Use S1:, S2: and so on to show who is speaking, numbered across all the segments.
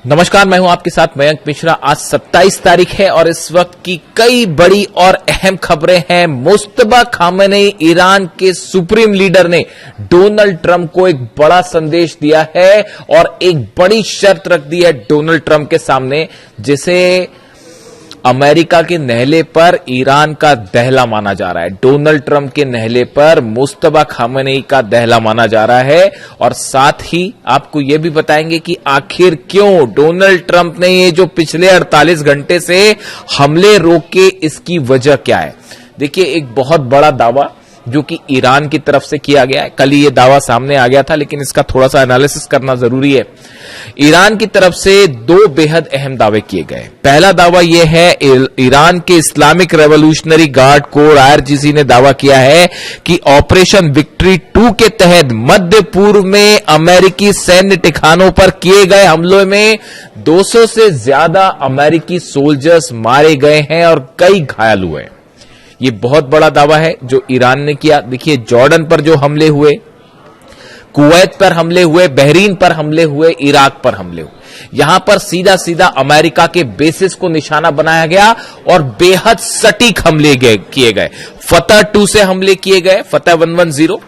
S1: नमस्कार, मैं हूं आपके साथ मयंक मिश्रा। आज 27 तारीख है और इस वक्त की कई बड़ी और अहम खबरें हैं। मुस्तफा खामेनेई, ईरान के सुप्रीम लीडर ने डोनाल्ड ट्रंप को एक बड़ा संदेश दिया है और एक बड़ी शर्त रख दी है डोनाल्ड ट्रंप के सामने, जिसे अमेरिका के नहले पर ईरान का दहला माना जा रहा है। डोनाल्ड ट्रंप के नहले पर मुस्तफा खामेनेई का दहला माना जा रहा है और साथ ही आपको यह भी बताएंगे कि आखिर क्यों डोनाल्ड ट्रंप ने ये जो पिछले 48 घंटे से हमले रोके, इसकी वजह क्या है। देखिए, एक बहुत बड़ा दावा जो कि ईरान की तरफ से किया गया है। कल ही ये दावा सामने आ गया था, लेकिन इसका थोड़ा सा एनालिसिस करना जरूरी है। ईरान की तरफ से दो बेहद अहम दावे किए गए। पहला दावा यह है, ईरान के Islamic revolutionary guard core IRGC ने दावा किया है कि ऑपरेशन विक्ट्री 2 के तहत मध्य पूर्व में अमेरिकी सैन्य ठिकानों पर किए गए हमलों में 200 से ज्यादा अमेरिकी सोल्जर्स मारे गए हैं और कई घायल हुए। ये बहुत बड़ा दावा है जो ईरान ने किया। देखिए, जॉर्डन पर जो हमले हुए, कुवैत पर हमले हुए, बहरीन पर हमले हुए, इराक पर हमले हुए, यहां पर सीधा सीधा अमेरिका के बेसिस को निशाना बनाया गया और बेहद सटीक हमले किए गए। फतह 2 से हमले किए गए, फतह 110,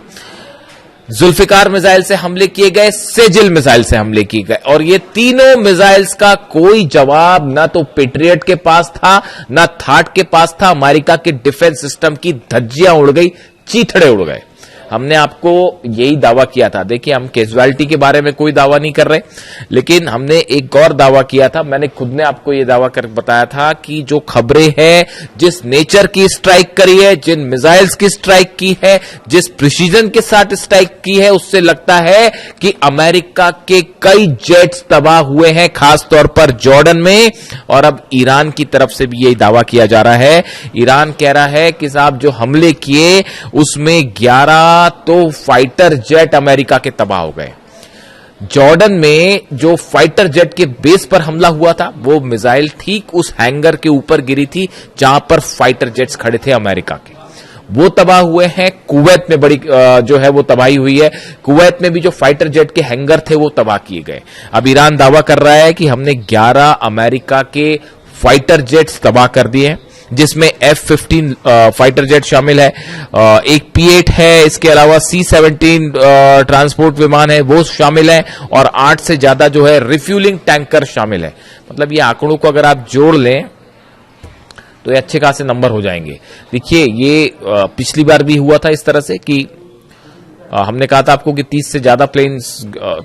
S1: जुल्फिकार मिसाइल से हमले किए गए, सेजिल मिसाइल से हमले किए गए और ये तीनों मिसाइल्स का कोई जवाब ना तो पेट्रियट के पास था, ना थाट के पास था। अमेरिका के डिफेंस सिस्टम की धज्जियां उड़ गई, चीथड़े उड़ गए। हमने आपको यही दावा किया था। देखिए, हम कैजुअलिटी के बारे में कोई दावा नहीं कर रहे, लेकिन हमने एक और दावा किया था। मैंने खुद ने आपको यह दावा कर बताया था कि जो खबरें हैं, जिस नेचर की स्ट्राइक करी है, जिन मिसाइल्स की स्ट्राइक की है, जिस प्रिसीजन के साथ स्ट्राइक की है, उससे लगता है कि अमेरिका के कई जेट्स तबाह हुए हैं, खासतौर पर जॉर्डन में। और अब ईरान की तरफ से भी यही दावा किया जा रहा है। ईरान कह रहा है कि साहब, जो हमले किए उसमें 11 तो फाइटर जेट अमेरिका के तबाह हो गए। जॉर्डन में जो फाइटर जेट के बेस पर हमला हुआ था, वो मिसाइल ठीक उस हैंगर के ऊपर गिरी थी जहां पर फाइटर जेट्स खड़े थे अमेरिका के, वो तबाह हुए हैं। कुवैत में बड़ी जो है वो तबाही हुई है। कुवैत में भी जो फाइटर जेट के हैंगर थे वो तबाह किए गए। अब ईरान दावा कर रहा है कि हमने 11 अमेरिका के फाइटर जेट्स तबाह कर दिए हैं, जिसमें F-15 फाइटर जेट शामिल है, एक P-8 है, इसके अलावा C-17 ट्रांसपोर्ट विमान है, वो शामिल है और 8 से ज्यादा जो है रिफ्यूलिंग टैंकर शामिल है। मतलब ये आंकड़ों को अगर आप जोड़ लें तो ये अच्छे खासे नंबर हो जाएंगे। देखिए, ये पिछली बार भी हुआ था इस तरह से कि हमने कहा था आपको कि 30 से ज्यादा प्लेन्स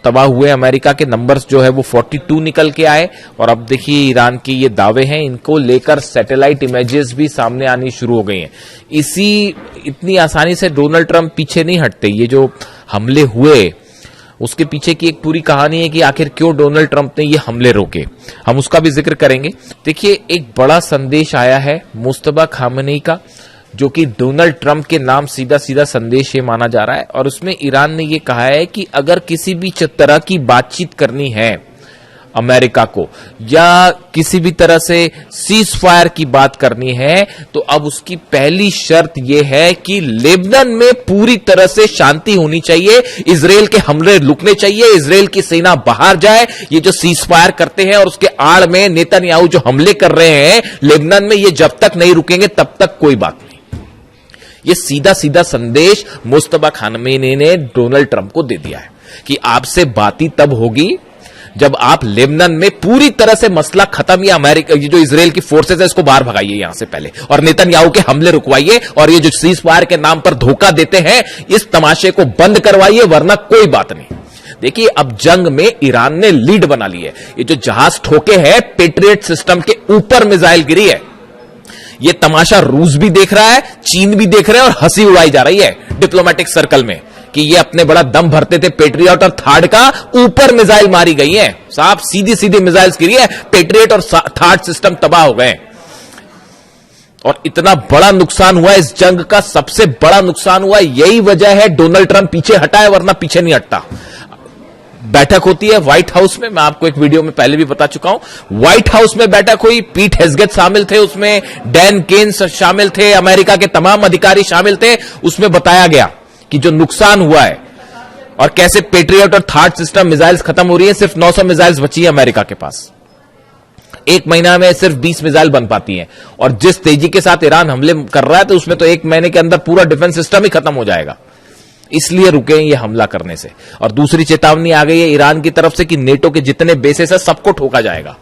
S1: तबाह हुए। अमेरिका के नंबर्स जो है वो 42 निकल के आए और अब देखिए ईरान के ये दावे हैं, इनको लेकर सैटेलाइट इमेजेस भी सामने आनी शुरू हो गई हैं। इतनी आसानी से डोनाल्ड ट्रंप पीछे नहीं हटते। ये जो हमले हुए उसके पीछे की एक पूरी कहानी है कि आखिर क्यों डोनाल्ड ट्रंप ने ये हमले रोके, हम उसका भी जिक्र करेंगे। देखिए, एक बड़ा संदेश आया है मुस्तफा खामेनेई का, जो कि डोनाल्ड ट्रंप के नाम सीधा सीधा संदेश ये माना जा रहा है और उसमें ईरान ने ये कहा है कि अगर किसी भी तरह की बातचीत करनी है अमेरिका को या किसी भी तरह से सीज फायर की बात करनी है, तो अब उसकी पहली शर्त यह है कि लेबनान में पूरी तरह से शांति होनी चाहिए, इजराइल के हमले रुकने चाहिए, इजराइल की सेना बाहर जाए। ये जो सीज फायर करते हैं और उसके आड़ में नेतन्याहू जो हमले कर रहे हैं लेबनान में, ये जब तक नहीं रुकेंगे तब तक कोई बात नहीं। ये सीधा सीधा संदेश मुस्तफा खामेनेई ने डोनाल्ड ट्रंप को दे दिया है कि आपसे बात ही तब होगी जब आप लेबनान में पूरी तरह से मसला खत्म, या अमेरिका ये जो इजराइल की फोर्सेस है इसको बाहर भगाइए यहां से पहले और नेतन्याहू के हमले रुकवाइए और ये जो सीज फायर के नाम पर धोखा देते हैं इस तमाशे को बंद करवाइए, वरना कोई बात नहीं। देखिए, अब जंग में ईरान ने लीड बना ली है। ये जो जहाज ठोके हैं, पेट्रियट सिस्टम के ऊपर मिसाइल गिरी है, ये तमाशा रूस भी देख रहा है, चीन भी देख रहे हैं और हंसी उड़ाई जा रही है डिप्लोमेटिक सर्कल में कि ये अपने बड़ा दम भरते थे। पेट्रियट और थाट का ऊपर मिसाइल मारी गई है, साफ सीधी सीधी मिसाइल्स गिरी है, पेट्रियट और थाट सिस्टम तबाह हो गए और इतना बड़ा नुकसान हुआ। इस जंग का सबसे बड़ा नुकसान हुआ, यही वजह है डोनाल्ड ट्रंप पीछे हटा है, वरना पीछे नहीं हटता। बैठक होती है व्हाइट हाउस में, मैं आपको एक वीडियो में पहले भी बता चुका हूं। व्हाइट हाउस में बैठक हुई, पीट हेग्सेट शामिल थे उसमें, डैन केन्स शामिल थे, अमेरिका के तमाम अधिकारी शामिल थे। उसमें बताया गया कि जो नुकसान हुआ है और कैसे पेट्रियट और थर्ड सिस्टम मिसाइल्स खत्म हो रही है। सिर्फ 900 मिसाइल्स बची है अमेरिका के पास, एक महीना में सिर्फ 20 मिसाइल बन पाती हैं। और जिस तेजी के साथ ईरान हमले कर रहा है तो उसमें तो एक महीने के अंदर पूरा डिफेंस सिस्टम ही खत्म हो जाएगा। इसलिए रुके ये हमला करने से। और दूसरी चेतावनी आ गई है ईरान की तरफ से कि नेटो के जितने बेसेस है सबको ठोका जाएगा,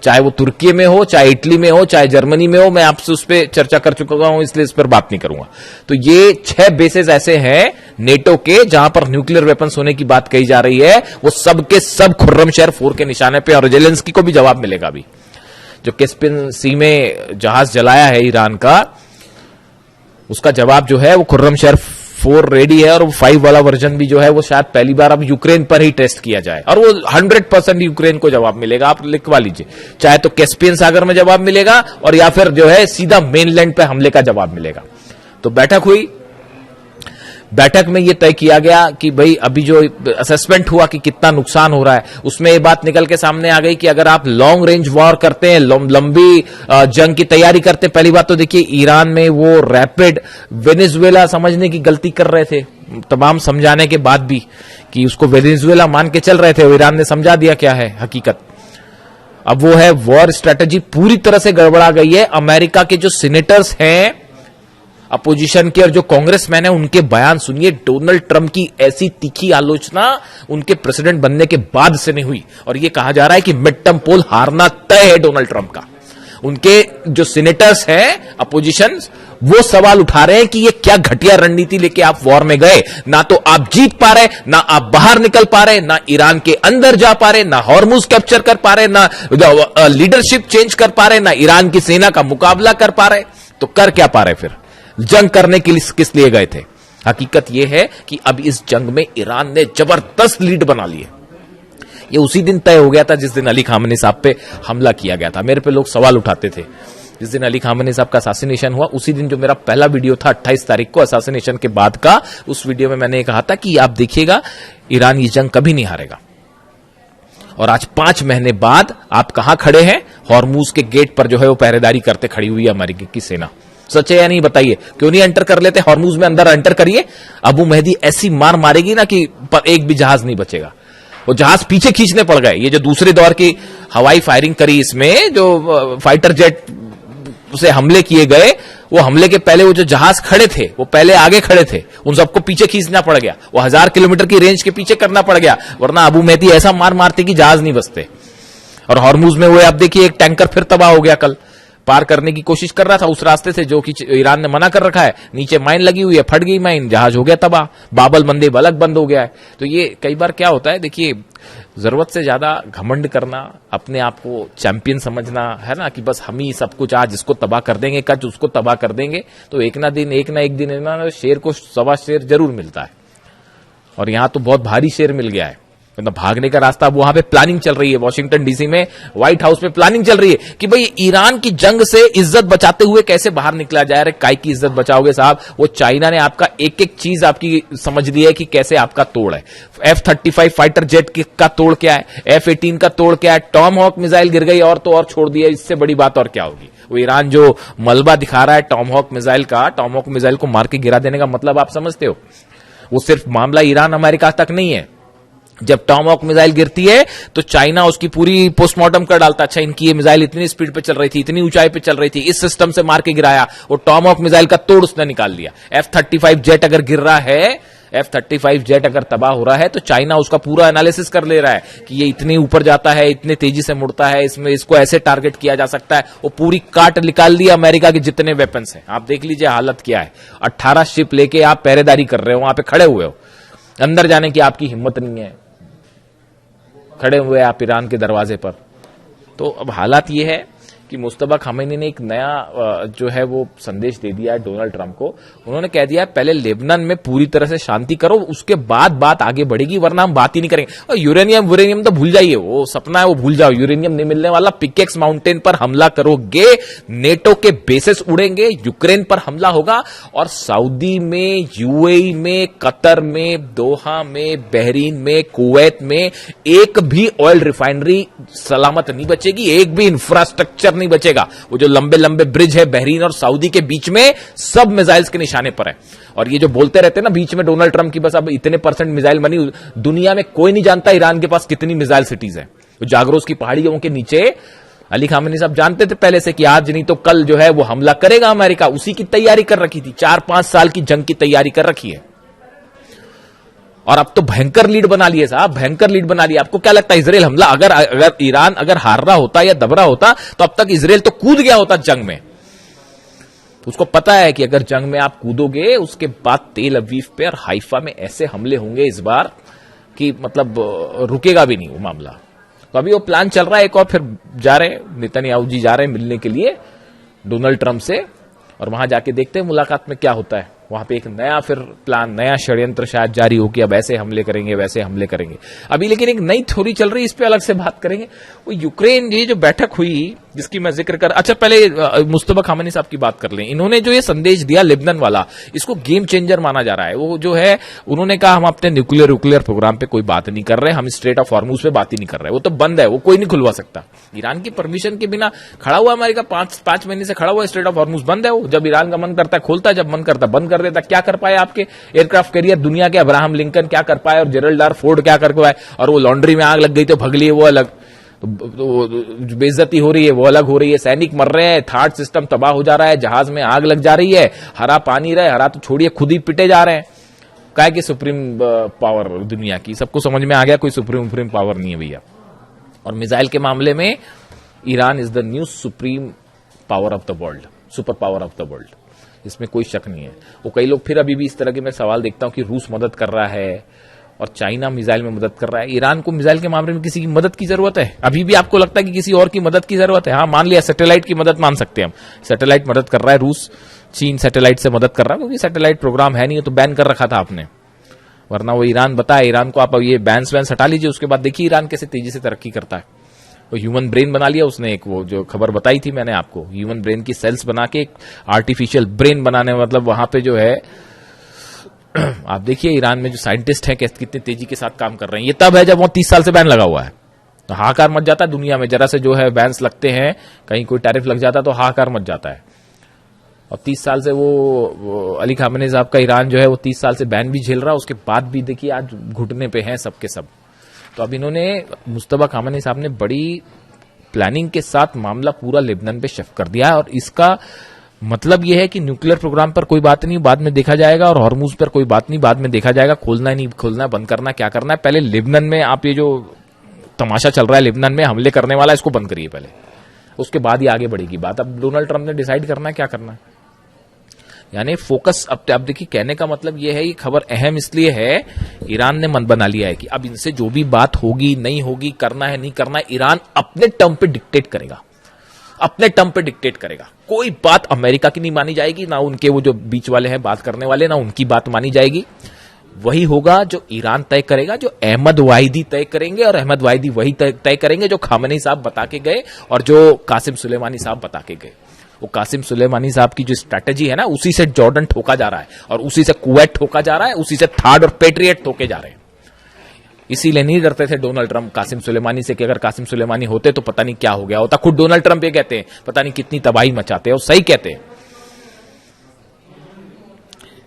S1: चाहे वो तुर्की में हो, चाहे इटली में हो, चाहे जर्मनी में हो। मैं आपसे उस पर चर्चा कर चुका हूं, इसलिए इस पर बात नहीं करूंगा। तो ये 6 बेसेस ऐसे हैं नेटो के जहां पर न्यूक्लियर वेपन्स होने की बात कही जा रही है। वो सबके सब खुर्रमशहर 4 के निशाने पे, और जेलेंस्की को भी जवाब मिलेगा। अभी जो कैस्पियन सी में जहाज जलाया है ईरान का, उसका जवाब जो है वो खुर्रमशहर 4 रेडी है। और वो 5 वाला वर्जन भी जो है वो शायद पहली बार अब यूक्रेन पर ही टेस्ट किया जाए, और वो 100% यूक्रेन को जवाब मिलेगा। आप लिखवा लीजिए, चाहे तो कैस्पियन सागर में जवाब मिलेगा और या फिर जो है सीधा मेनलैंड पे हमले का जवाब मिलेगा। तो बैठक हुई, बैठक में यह तय किया गया कि भाई अभी जो असेसमेंट हुआ कि कितना नुकसान हो रहा है, उसमें यह बात निकल के सामने आ गई कि अगर आप लॉन्ग रेंज वॉर करते हैं, लंबी जंग की तैयारी करते हैं। पहली बात तो देखिए, ईरान में वो रैपिड वेनेजुएला समझने की गलती कर रहे थे, तमाम समझाने के बाद भी कि उसको वेनेजुएला मान के चल रहे थे। ईरान ने समझा दिया क्या है हकीकत। अब वो है वॉर स्ट्रेटेजी पूरी तरह से गड़बड़ा गई है। अमेरिका के जो सीनेटर्स हैं अपोजिशन के और जो कांग्रेसमैन है, उनके बयान सुनिए। डोनाल्ड ट्रंप की ऐसी तीखी आलोचना उनके प्रेसिडेंट बनने के बाद से नहीं हुई, और यह कहा जा रहा है कि मिड टर्म पोल हारना तय है डोनाल्ड ट्रंप का। उनके जो सीनेटर्स हैं अपोजिशन, वो सवाल उठा रहे हैं कि ये क्या घटिया रणनीति लेके आप वॉर में गए। ना तो आप जीत पा रहे, ना आप बाहर निकल पा रहे, ना ईरान के अंदर जा पा रहे, ना हॉर्मुज कैप्चर कर पा रहे, ना लीडरशिप चेंज कर पा रहे, ना ईरान की सेना का मुकाबला कर पा रहे। तो कर क्या पा रहे फिर? जंग करने के लिए किस लिए गए थे? हकीकत यह है कि अब इस जंग में ईरान ने जबरदस्त लीड बना ली है। ये उसी दिन तय हो गया था जिस दिन अली खामेनी साहब पे हमला किया गया था। मेरे पे लोग सवाल उठाते थे जिस दिन अली खामेनी साहब का असासिनेशन हुआ, उसी दिन जो मेरा पहला वीडियो था 28 तारीख को असासिनेशन के बाद का, उस वीडियो में मैंने कहा था कि आप देखिएगा ईरान ये जंग कभी नहीं हारेगा। और आज 5 महीने बाद आप कहां खड़े हैं? हॉर्मुज के गेट पर जो है वो पहरेदारी करते खड़ी हुई है अमेरिका की सेना। सच है या नहीं बताइए? क्यों नहीं एंटर कर लेते हॉर्मुज में? अंदर एंटर करिए, अबू मेहदी ऐसी मार मारेगी ना कि एक भी जहाज नहीं बचेगा। वो जहाज पीछे खींचने पड़ गए। ये जो दूसरे दौर की हवाई फायरिंग करी, इसमें जो फाइटर जेट से हमले किए गए, वो हमले के पहले वो जो जहाज खड़े थे वो पहले आगे खड़े थे, उन सबको पीछे खींचना पड़ गया। वो 1000 किलोमीटर की रेंज के पीछे करना पड़ गया, वरना अबू मेहदी ऐसा मार मारते कि जहाज नहीं बचते। और हॉर्मुज में वो आप देखिए एक टैंकर फिर तबाह हो गया, कल पार करने की कोशिश कर रहा था उस रास्ते से जो कि ईरान ने मना कर रखा है। नीचे माइन लगी हुई है, फट गई माइन, जहाज हो गया तबाह, बाबल मंदे बलक बंद हो गया है। तो ये कई बार क्या होता है, देखिए जरूरत से ज्यादा घमंड करना, अपने आप को चैंपियन समझना है ना, कि बस हम ही सब कुछ आज इसको तबाह कर देंगे, कल उसको तबाह कर देंगे, तो एक ना एक दिन ना शेर को सवा शेर जरूर मिलता है। और यहां तो बहुत भारी शेर मिल गया है, मतलब भागने का रास्ता। वहां पे प्लानिंग चल रही है वॉशिंगटन डीसी में, व्हाइट हाउस में प्लानिंग चल रही है कि भाई ईरान की जंग से इज्जत बचाते हुए कैसे बाहर निकला जाए। अरे काय की इज्जत बचाओगे साहब? वो चाइना ने आपका एक एक चीज आपकी समझ ली है कि कैसे आपका तोड़ है। F-35 फाइटर जेट का तोड़ क्या है, F-18 का तोड़ क्या है, टॉम हॉक मिसाइल गिर गई और तो और छोड़ दिया। इससे बड़ी बात और क्या होगी? वो ईरान जो मलबा दिखा रहा है टॉम हॉक मिसाइल का, टॉम हॉक मिसाइल को मार के गिरा देने का मतलब आप समझते हो? वो सिर्फ मामला ईरान अमेरिका तक नहीं है। जब टॉमहॉक मिसाइल गिरती है तो चाइना उसकी पूरी पोस्टमार्टम कर डालता। अच्छा, इनकी ये मिसाइल इतनी स्पीड पे चल रही थी, इतनी ऊंचाई पे चल रही थी, इस सिस्टम से मार के गिराया। वो टॉमहॉक मिसाइल का तोड़ उसने निकाल लिया। F-35 जेट अगर गिर रहा है, F-35 जेट अगर तबाह हो रहा है, तो चाइना उसका पूरा एनालिसिस कर ले रहा है कि ये इतने ऊपर जाता है, इतने तेजी से मुड़ता है, इसमें इसको ऐसे टारगेट किया जा सकता है। वो पूरी काट निकाल दी अमेरिका के जितने वेपन्स हैं। आप देख लीजिए हालत क्या है। 18 शिप लेके आप पहरेदारी कर रहे हो, वहां पे खड़े हुए हो, अंदर जाने की आपकी हिम्मत नहीं है, खड़े हुए आप ईरान के दरवाजे पर। तो अब हालात ये है कि मुस्तफा खामेनी ने एक नया जो है वो संदेश दे दिया है डोनाल्ड ट्रंप को। उन्होंने कह दिया है पहले लेबनान में पूरी तरह से शांति करो, उसके बाद बात आगे बढ़ेगी, वरना हम बात ही नहीं करेंगे। और यूरेनियम तो भूल जाइए, वो सपना है, वो भूल जाओ, यूरेनियम नहीं मिलने वाला। पिकेक्स माउंटेन पर हमला करोगे, नेटो के बेसेस उड़ेंगे, यूक्रेन पर हमला होगा, और सऊदी में, यूएई में, कतर में, दोहा में, बहरीन में, कुवैत में एक भी ऑयल रिफाइनरी सलामत नहीं बचेगी, एक भी इंफ्रास्ट्रक्चर नहीं बचेगा। वो जो लंबे लंबे ब्रिज है बहरीन और सऊदी के बीच में, सब मिसाइल्स के निशाने पर है। और ये जो बोलते रहते हैं ना बीच में डोनाल्ड ट्रंप की बस अब इतने % मिसाइल बनी, दुनिया में कोई नहीं जानता ईरान के पास कितनी मिसाइल सिटीज है। जागरोस की पहाड़ियों के नीचे अली खामेनी साहब जानते थे पहले से कि आज नहीं तो कल जो है वो हमला करेगा अमेरिका, उसी की तैयारी कर रखी थी। 4-5 साल की जंग की तैयारी कर रखी है और अब तो भयंकर लीड बना लिए साहब, भयंकर लीड बना लिया। आपको क्या लगता है इजराइल हमला अगर ईरान अगर हार रहा होता या दब रहा होता तो अब तक इजराइल तो कूद गया होता जंग में। उसको पता है कि अगर जंग में आप कूदोगे उसके बाद तेल अवीव पे और हाइफा में ऐसे हमले होंगे इस बार कि मतलब रुकेगा भी नहीं वो मामला। तो अभी वो प्लान चल रहा है एक और, फिर जा रहे नेतन्याहू जी जा रहे हैं मिलने के लिए डोनाल्ड ट्रंप से, और वहां जाके देखते हैं मुलाकात में क्या होता है। वहां पे एक नया फिर प्लान, नया षड्यंत्र शायद जारी हो कि अब ऐसे हमले करेंगे वैसे हमले करेंगे। अभी लेकिन एक नई थ्योरी चल रही है, इस पे अलग से बात करेंगे। वो यूक्रेन ये जो बैठक हुई जिसकी मैं जिक्र कर, अच्छा पहले मुस्तफा खामेनी साहब की बात कर लें। इन्होंने जो ये संदेश दिया लेबनान वाला, इसको गेम चेंजर माना जा रहा है। वो जो है उन्होंने कहा हम अपने न्यूक्लियर प्रोग्राम पे कोई बात नहीं कर रहे, हम स्ट्रेट ऑफ हॉर्मुज पे बात ही नहीं कर रहे, वो तो बंद है, वो कोई नहीं खुलवा सकता। ईरान की परमिशन के बिना खड़ा हुआ अमेरिका, 5 महीने से खड़ा हुआ, स्ट्रेट ऑफ हॉर्मुज बंद है। वो जब ईरान का मन करता है खोलता है, जब मन करता है बंद कर देता। क्या कर पाए आपके एयरक्राफ्ट कैरियर दुनिया के? अब्राहम लिंकन क्या कर पाए और जेरल्ड आर फोर्ड क्या कर पाए? और वो लॉन्ड्री में आग लग गई तो भग लिए, वो अलग। तो बेइज्जती हो रही है वो अलग हो रही है, सैनिक मर रहे हैं, थार्ड सिस्टम तबाह हो जा रहा है, जहाज में आग लग जा रही है, हरा पानी रहे, हरा तो छोड़िए खुद ही पिटे जा रहे हैं। क्या कि सुप्रीम पावर दुनिया की, सबको समझ में आ गया कोई सुप्रीम पावर नहीं है भैया। और मिसाइल के मामले में Iran is the new supreme power of the world, super power of the world, इसमें कोई शक नहीं है। वो कई लोग फिर अभी भी इस तरह के मैं सवाल देखता हूं कि रूस मदद कर रहा है और चाइना मिसाइल में मदद कर रहा है। ईरान को मिसाइल के मामले में किसी की मदद की जरूरत है? अभी भी आपको लगता है कि किसी और की मदद की जरूरत है? हाँ, मान लिया सैटेलाइट की मदद मान सकते हैं हम, सैटेलाइट मदद कर रहा है रूस, चीन सैटेलाइट से मदद कर रहा है, क्योंकि सैटेलाइट प्रोग्राम है नहीं तो बैन कर रखा था आपने, वरना वो ईरान बताया ईरान को आप ये बैन्स हटा लीजिए, उसके बाद देखिए ईरान कैसे तेजी से तरक्की करता है। वो ह्यूमन ब्रेन बना लिया उसने, एक वो जो खबर बताई थी मैंने आपको, ह्यूमन ब्रेन की सेल्स बना के एक आर्टिफिशियल ब्रेन बनाने, मतलब वहां पे जो है आप देखिए ईरान में जो साइंटिस्ट हैं कितनी तेजी के साथ काम कर रहे हैं। ये तब है जब वो 30 साल से बैन लगा हुआ है, तो हाहाकार मच जाता है दुनिया में। जरा से जो है बैन्स लगते हैं, कहीं कोई टैरिफ लग जाता है तो हाहाकार मच जाता है। और 30 साल से वो अली खामेनी साहब का ईरान जो है वो 30 साल से बैन भी झेल रहा है, उसके बाद भी देखिए आज घुटने पे हैं सबके सब। तो अब इन्होंने मुस्तफा खामेनी साहब ने बड़ी प्लानिंग के साथ मामला पूरा लेबनान पे शिफ्ट कर दिया है, और इसका मतलब यह है कि न्यूक्लियर प्रोग्राम पर कोई बात नहीं, बाद में देखा जाएगा, और हॉर्मुज पर कोई बात नहीं, बाद में देखा जाएगा, खोलना नहीं खोलना, बंद करना क्या करना है। पहले लेबनान में आप ये जो तमाशा चल रहा है लेबनान में हमले करने वाला, इसको बंद करिए पहले, उसके बाद ही आगे बढ़ेगी बात। अब डोनाल्ड ट्रंप ने डिसाइड करना है क्या करना है, यानी फोकस। अब देखिए कहने का मतलब यह है, ये खबर अहम इसलिए है, ईरान ने मन बना लिया है कि अब इनसे जो भी बात होगी नहीं होगी, करना है नहीं करना है, ईरान अपने टर्म पे डिक्टेट करेगा, अपने टर्म पे डिक्टेट करेगा। कोई बात अमेरिका की नहीं मानी जाएगी, ना उनके वो जो बीच वाले हैं बात करने वाले, ना उनकी बात मानी जाएगी। वही होगा जो ईरान तय करेगा, जो अहमद वाहिदी तय करेंगे, और अहमद वाहिदी वही तय करेंगे जो खामेनी साहब बता के गए और जो कासिम सुलेमानी साहब बता के गए। वो कासिम सुलेमानी साहब की जो स्ट्रैटेजी है ना, उसी से जॉर्डन ठोका जा रहा है, और उसी से कुवैत ठोका जा रहा है, उसी से थार्ड और पेट्रियट ठोके जा रहे हैं। इसीलिए नहीं डरते थे डोनाल्ड ट्रंप कासिम सुलेमानी से कि अगर कासिम सुलेमानी होते तो पता नहीं क्या हो गया होता। खुद डोनाल्ड ट्रंप ये कहते हैं पता नहीं कितनी तबाही मचाते हैं, और सही कहते हैं।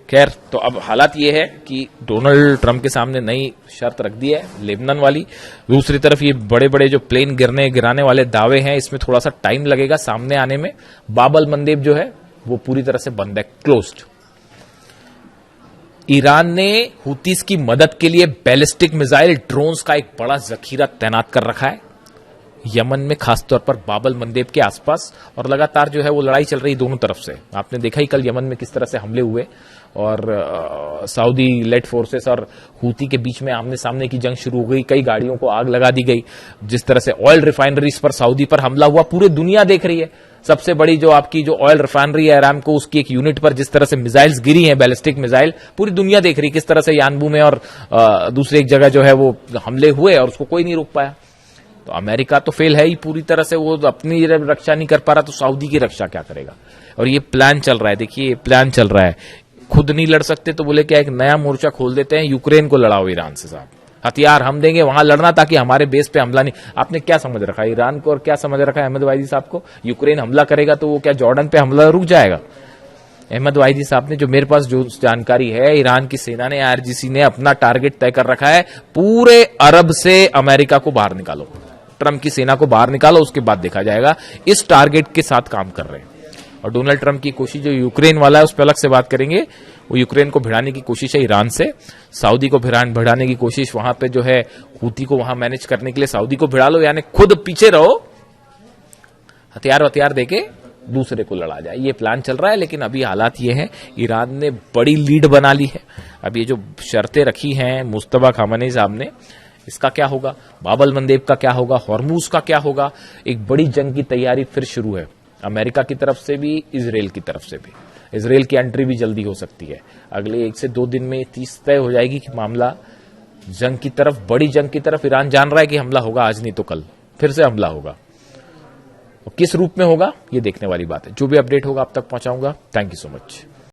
S1: खैर, तो अब हालात ये है कि डोनाल्ड ट्रंप के सामने नई शर्त रख दी है लेबनान वाली। दूसरी तरफ ये बड़े बड़े जो प्लेन गिराने वाले दावे हैं, इसमें थोड़ा सा टाइम लगेगा सामने आने में। बाबल मंदेब जो है वो पूरी तरह से बंद है, क्लोज्ड। ईरान ने हुतीस की मदद के लिए बैलिस्टिक मिसाइल ड्रोन्स का एक बड़ा जखीरा तैनात कर रखा है यमन में, खासतौर पर बाबल मंदेब के आसपास, और लगातार जो है वो लड़ाई चल रही दोनों तरफ से। आपने देखा ही कल यमन में किस तरह से हमले हुए, और सऊदी लेड फोर्सेस और हूती के बीच में आमने सामने की जंग शुरू हो गई, कई गाड़ियों को आग लगा दी गई। जिस तरह से ऑयल रिफाइनरीज पर सऊदी पर हमला हुआ, पूरी दुनिया देख रही है। सबसे बड़ी जो आपकी जो ऑयल रिफाइनरी है अरामको, उसकी एक यूनिट पर जिस तरह से मिसाइल्स गिरी हैं, बैलिस्टिक मिसाइल, पूरी दुनिया देख रही है किस तरह से यानबू में और दूसरी एक जगह जो है वो हमले हुए, और उसको कोई नहीं रोक पाया। तो अमेरिका तो फेल है ही पूरी तरह से, वो अपनी रक्षा नहीं कर पा रहा, तो सऊदी की रक्षा क्या करेगा। और ये प्लान चल रहा है, देखिए ये प्लान चल रहा है। खुद नहीं लड़ सकते तो बोले क्या एक नया मोर्चा खोल देते हैं, यूक्रेन को लड़ाओ ईरान से साहब, हथियार हम देंगे, वहां लड़ना ताकि हमारे बेस पे हमला नहीं। आपने क्या समझ रखा है ईरान को और क्या समझ रखा है अहमद वाहिदी साहब को? यूक्रेन हमला करेगा तो वो क्या जॉर्डन पे हमला रुक जाएगा? अहमद वाहिदी साहब ने, जो मेरे पास जो जानकारी है, ईरान की सेना ने, आईआरजीसी ने अपना टारगेट तय कर रखा है, पूरे अरब से अमेरिका को बाहर निकालो, ट्रंप की सेना को बाहर निकालो, उसके बाद देखा जाएगा। इस टारगेट के साथ काम कर रहे हैं। और डोनाल्ड ट्रंप की कोशिश जो यूक्रेन वाला है उस पर अलग से बात करेंगे। वो यूक्रेन को भिड़ाने की कोशिश है ईरान से, सऊदी को भिड़ाने की कोशिश, वहां पे जो है हूती को वहां मैनेज करने के लिए सऊदी को भिड़ा लो, यानी खुद पीछे रहो, हथियार देके दूसरे को लड़ा जाए, ये प्लान चल रहा है। लेकिन अभी हालात ये हैं, ईरान ने बड़ी लीड बना ली है। अब ये जो शर्तें रखी हैं मुस्तफा खामेनी साहब ने, इसका क्या होगा? बाबल मंदेब का क्या होगा? हॉर्मूज का क्या होगा? एक बड़ी जंग की तैयारी फिर शुरू है, अमेरिका की तरफ से भी, इजराइल की तरफ से भी। इजराइल की एंट्री भी जल्दी हो सकती है, अगले 1 से 2 दिन में 30 तय हो जाएगी कि मामला जंग की तरफ, बड़ी जंग की तरफ। ईरान जान रहा है कि हमला होगा, आज नहीं तो कल फिर से हमला होगा। किस रूप में होगा ये देखने वाली बात है। जो भी अपडेट होगा आप तक पहुंचाऊंगा। Thank you so much.